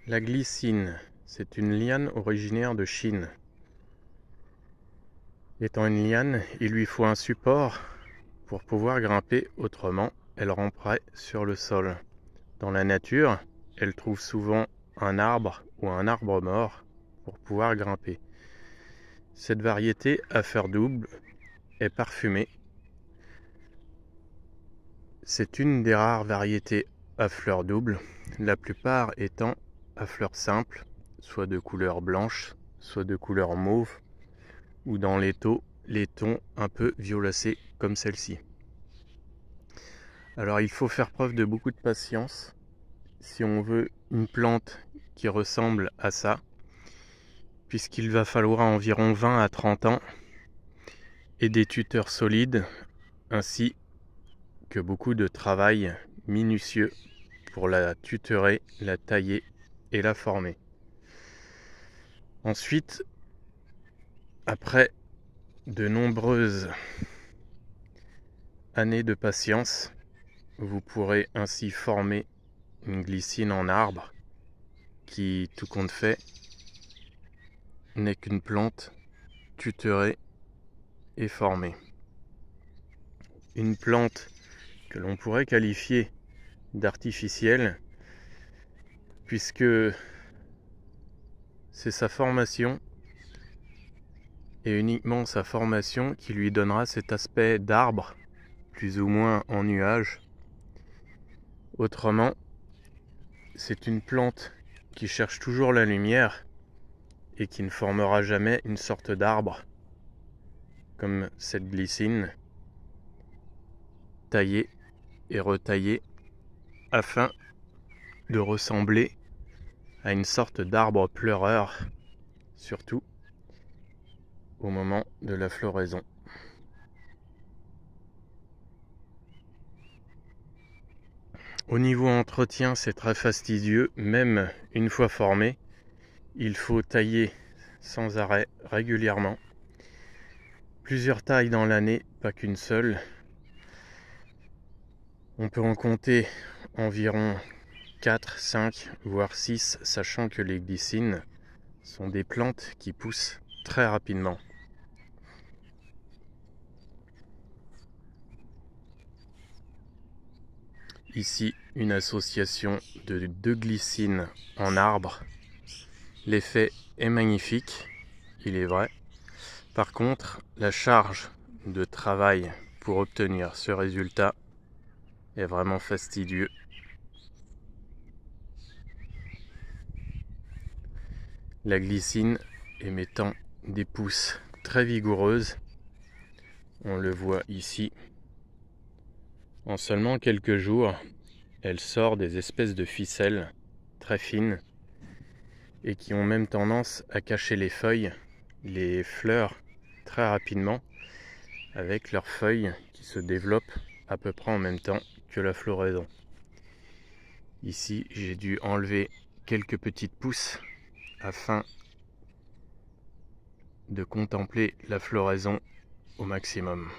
La glycine, c'est une liane originaire de Chine. Étant une liane, il lui faut un support pour pouvoir grimper, autrement elle ramperait sur le sol. Dans la nature, elle trouve souvent un arbre ou un arbre mort pour pouvoir grimper. Cette variété à fleur double est parfumée. C'est une des rares variétés à fleurs doubles, la plupart étant à fleurs simples, soit de couleur blanche, soit de couleur mauve, ou dans les tons un peu violacés comme celle-ci. Alors il faut faire preuve de beaucoup de patience si on veut une plante qui ressemble à ça, puisqu'il va falloir environ 20 à 30 ans et des tuteurs solides, ainsi que beaucoup de travail minutieux pour la tutorer, la tailler et la former. Ensuite, après de nombreuses années de patience, vous pourrez ainsi former une glycine en arbre qui, tout compte fait, n'est qu'une plante tutorée et formée. Une plante que l'on pourrait qualifier d'artificielle, puisque c'est sa formation et uniquement sa formation qui lui donnera cet aspect d'arbre, plus ou moins en nuage. Autrement, c'est une plante qui cherche toujours la lumière et qui ne formera jamais une sorte d'arbre comme cette glycine, taillée et retaillée afin de ressembler à une sorte d'arbre pleureur, surtout au moment de la floraison. Au niveau entretien, c'est très fastidieux, même une fois formé. Il faut tailler sans arrêt régulièrement. Plusieurs tailles dans l'année, pas qu'une seule. On peut en compter environ 4, 5, voire 6, sachant que les glycines sont des plantes qui poussent très rapidement. Ici, une association de 2 glycines en arbre. L'effet est magnifique, il est vrai. Par contre, la charge de travail pour obtenir ce résultat est vraiment fastidieux. La glycine émettant des pousses très vigoureuses, on le voit ici. En seulement quelques jours, elle sort des espèces de ficelles très fines et qui ont même tendance à cacher les feuilles, les fleurs très rapidement, avec leurs feuilles qui se développent à peu près en même temps que la floraison. Ici, j'ai dû enlever quelques petites pousses afin de contempler la floraison au maximum.